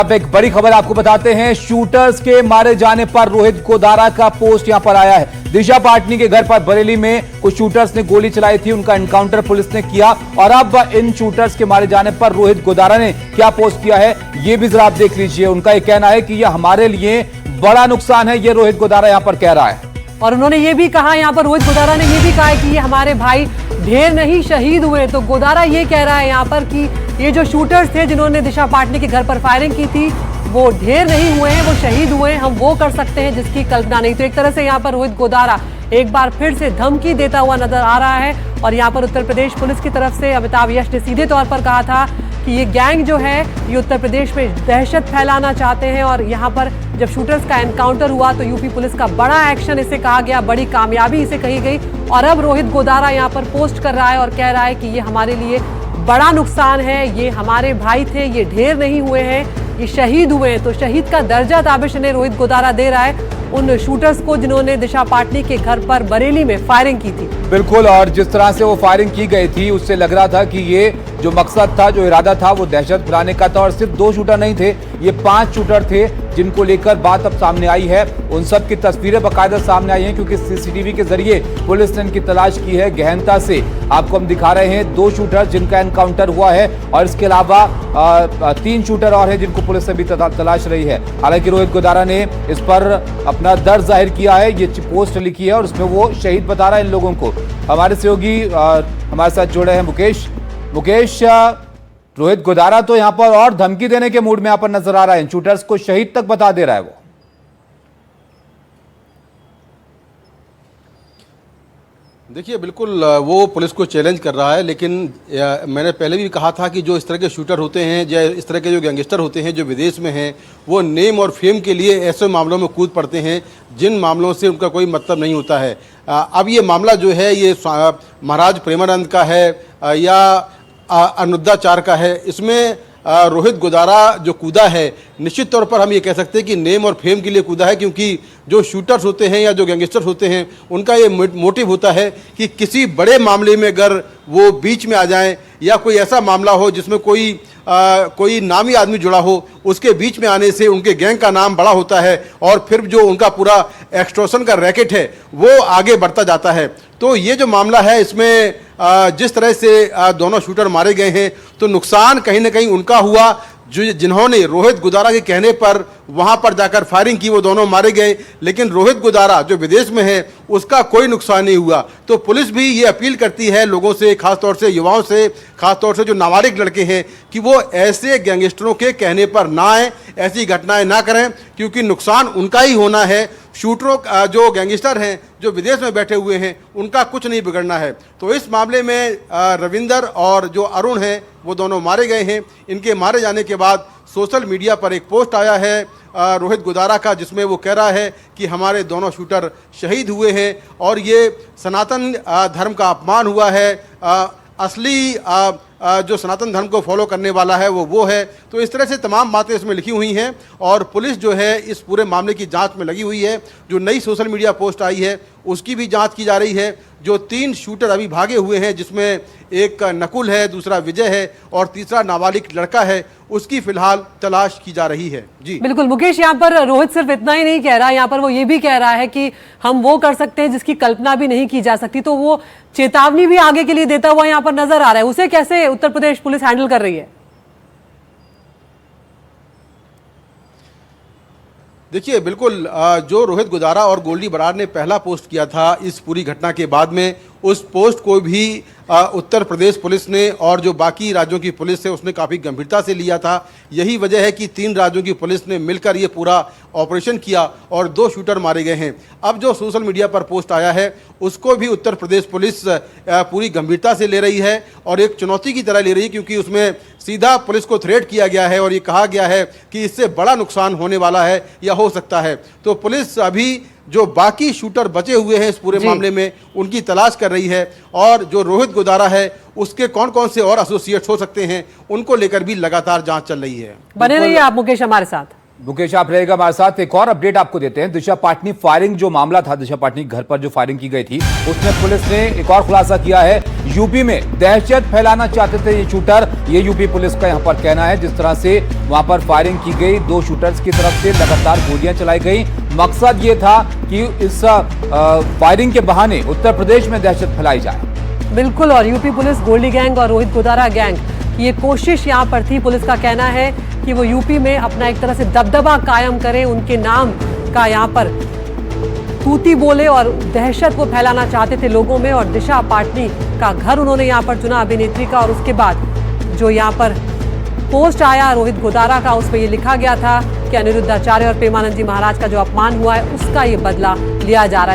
अब एक बड़ी खबर आपको बताते हैं। शूटर्स के मारे जाने पर रोहित गोदारा का पोस्ट यहां पर आया है। दिशा पाटनी के घर पर बरेली में कुछ शूटर्स ने गोली चलाई थी, उनका एनकाउंटर पुलिस ने किया और अब इन शूटर्स के मारे जाने पर रोहित गोदारा ने क्या पोस्ट किया है ये भी जरा आप देख लीजिए। उनका यह कहना है कि यह हमारे लिए बड़ा नुकसान है, ये रोहित गोदारा यहां पर कह रहा है। और उन्होंने ये भी कहा, यहाँ पर रोहित गोदारा ने ये भी कहा है कि ये हमारे भाई ढेर नहीं शहीद हुए। तो गोदारा ये कह रहा है यहाँ पर कि ये जो शूटर्स थे जिन्होंने दिशा पाटनी के घर पर फायरिंग की थी वो ढेर नहीं हुए हैं, वो शहीद हुए हैं, हम वो कर सकते हैं जिसकी कल्पना नहीं। तो एक तरह से यहाँ पर रोहित गोदारा एक बार फिर से धमकी देता हुआ नजर आ रहा है। और यहाँ पर उत्तर प्रदेश पुलिस की तरफ से अमिताभ यश ने सीधे तौर पर कहा था कि ये गैंग जो है ये उत्तर प्रदेश में दहशत फैलाना चाहते हैं। और यहाँ पर जब शूटर्स का एनकाउंटर हुआ तो यूपी पुलिस का बड़ा एक्शन इसे कहा गया, बड़ी कामयाबी इसे कही गई। और अब रोहित गोदारा यहाँ पर पोस्ट कर रहा है और कह रहा है कि ये हमारे लिए बड़ा नुकसान है, ये हमारे भाई थे, ये ढेर नहीं हुए हैं, ये शहीद हुए हैं। तो शहीद का दर्जा ताबिश ने रोहित गोदारा दे रहा है उन शूटर्स को जिन्होंने दिशा पाटनी के घर पर बरेली में फायरिंग की थी। बिल्कुल, और जिस तरह से वो फायरिंग की गई थी उससे लग रहा था कि ये जो मकसद था, जो इरादा था, वो दहशत फैलाने का था। और सिर्फ 2 शूटर नहीं थे, ये 5 शूटर थे जिनको लेकर बात अब सामने आई है। उन सब की तस्वीरें बाकायदा सामने आई हैं क्योंकि सीसीटीवी के जरिए पुलिस ने इनकी तलाश की है गहनता से। आपको हम दिखा रहे हैं 2 शूटर जिनका एनकाउंटर हुआ है और इसके अलावा 3 शूटर और हैं जिनको पुलिस अभी तलाश रही है। हालांकि रोहित गोदारा ने इस पर अपना दर्द जाहिर किया है, ये पोस्ट लिखी है और उसमें वो शहीद बता रहा है इन लोगों को। हमारे सहयोगी हमारे साथ जुड़े हैं मुकेश। रोहित गोदारा तो यहां पर और धमकी देने के मूड में यहां पर नजर आ रहा है, शूटर्स को शहीद तक बता दे रहा है वो। देखिए, बिल्कुल वो पुलिस को चैलेंज कर रहा है, लेकिन मैंने पहले भी कहा था कि जो इस तरह के शूटर होते हैं या इस तरह के जो गैंगस्टर होते हैं जो विदेश में हैं, वो नेम और फेम के लिए ऐसे मामलों में कूद पड़ते हैं जिन मामलों से उनका कोई मतलब नहीं होता है। अब ये मामला जो है ये महाराज प्रेमानंद का है या अनुद्धाचार का है, इसमें रोहित गोदारा जो कूदा है निश्चित तौर पर हम ये कह सकते हैं कि नेम और फेम के लिए कूदा है, क्योंकि जो शूटर्स होते हैं या जो गैंगस्टर्स होते हैं उनका ये मोटिव होता है कि किसी बड़े मामले में अगर वो बीच में आ जाएं या कोई ऐसा मामला हो जिसमें कोई नामी आदमी जुड़ा हो, उसके बीच में आने से उनके गैंग का नाम बड़ा होता है और फिर जो उनका पूरा एक्सटॉर्शन का रैकेट है वो आगे बढ़ता जाता है। तो ये जो मामला है इसमें जिस तरह से दोनों शूटर मारे गए हैं तो नुकसान कहीं ना कहीं उनका हुआ जिन्होंने रोहित गोदारा के कहने पर वहां पर जाकर फायरिंग की, वो दोनों मारे गए। लेकिन रोहित गोदारा जो विदेश में है उसका कोई नुकसान नहीं हुआ। तो पुलिस भी ये अपील करती है लोगों से, खासतौर से युवाओं से, खासतौर से जो नाबालिग लड़के हैं, कि वो ऐसे गैंगस्टरों के कहने पर ना आए, ऐसी घटनाएं ना करें, क्योंकि नुकसान उनका ही होना है। शूटरों जो गैंगस्टर हैं जो विदेश में बैठे हुए हैं उनका कुछ नहीं बिगड़ना है। तो इस मामले में रविंदर और जो अरुण हैं वो दोनों मारे गए हैं। इनके मारे जाने के बाद सोशल मीडिया पर एक पोस्ट आया है रोहित गोदारा का, जिसमें वो कह रहा है कि हमारे दोनों शूटर शहीद हुए हैं और ये सनातन धर्म का अपमान हुआ है। असली जो सनातन धर्म को फॉलो करने वाला है वो है। तो इस तरह से तमाम बातें इसमें लिखी हुई हैं और पुलिस जो है इस पूरे मामले की जांच में लगी हुई है। जो नई सोशल मीडिया पोस्ट आई है उसकी भी जांच की जा रही है। जो 3 शूटर अभी भागे हुए हैं, जिसमें एक नकुल है, दूसरा विजय है और तीसरा नाबालिग लड़का है, उसकी फिलहाल तलाश की जा रही है। जी बिल्कुल मुकेश, यहाँ पर रोहित सिर्फ इतना ही नहीं कह रहा, यहाँ पर वो ये भी कह रहा है कि हम वो कर सकते हैं जिसकी कल्पना भी नहीं की जा सकती। तो वो चेतावनी भी आगे के लिए देता हुआ यहाँ पर नजर आ रहा है। उसे कैसे उत्तर प्रदेश पुलिस हैंडल कर रही है? देखिए, बिल्कुल जो रोहित गोदारा और गोल्डी बरार ने पहला पोस्ट किया था इस पूरी घटना के बाद में, उस पोस्ट को भी उत्तर प्रदेश पुलिस ने और जो बाकी राज्यों की पुलिस है उसने काफ़ी गंभीरता से लिया था। यही वजह है कि 3 राज्यों की पुलिस ने मिलकर ये पूरा ऑपरेशन किया और 2 शूटर मारे गए हैं। अब जो सोशल मीडिया पर पोस्ट आया है उसको भी उत्तर प्रदेश पुलिस पूरी गंभीरता से ले रही है और एक चुनौती की तरह ले रही है, क्योंकि उसमें सीधा पुलिस को थ्रेट किया गया है और ये कहा गया है कि इससे बड़ा नुकसान होने वाला है या हो सकता है। तो पुलिस अभी जो बाकी शूटर बचे हुए हैं इस पूरे मामले में उनकी तलाश कर रही है और जो रोहित गोदारा है उसके कौन कौन से और एसोसिएट्स हो सकते हैं उनको लेकर भी लगातार जांच चल रही है। बने रहिए आप मुकेश हमारे साथ। मुकेश आप रहेगा हमारे साथ। एक और अपडेट आपको देते हैं। दिशा पाटनी फायरिंग जो मामला था, दिशा पाटनी घर पर जो फायरिंग की गई थी, उसमें पुलिस ने एक और खुलासा किया है। यूपी में दहशत फैलाना चाहते थे ये शूटर, ये यूपी पुलिस का यहां पर कहना है। जिस तरह से वहां पर फायरिंग की गई, 2 शूटर्स की तरफ से लगातार गोलियां चलाई गई। मकसद ये था कि इस फायरिंग के बहाने उत्तर प्रदेश में दहशत फैलाई जाए। बिल्कुल, और यूपी पुलिस गोल्डी गैंग और रोहित गोदारा गैंग की ये कोशिश यहाँ पर थी। पुलिस का कहना है कि वो यूपी में अपना एक तरह से दबदबा कायम करें, उनके नाम का यहाँ पर तूती बोले और दहशत को फैलाना चाहते थे लोगों में। और दिशा पाटनी का घर उन्होंने यहाँ पर चुना, अभिनेत्री का। और उसके बाद जो यहाँ पर पोस्ट आया रोहित गोदारा का, उसमें ये लिखा गया था कि अनिरुद्धाचार्य और प्रेमानंद जी महाराज का जो अपमान हुआ है उसका ये बदला लिया जा रहा है।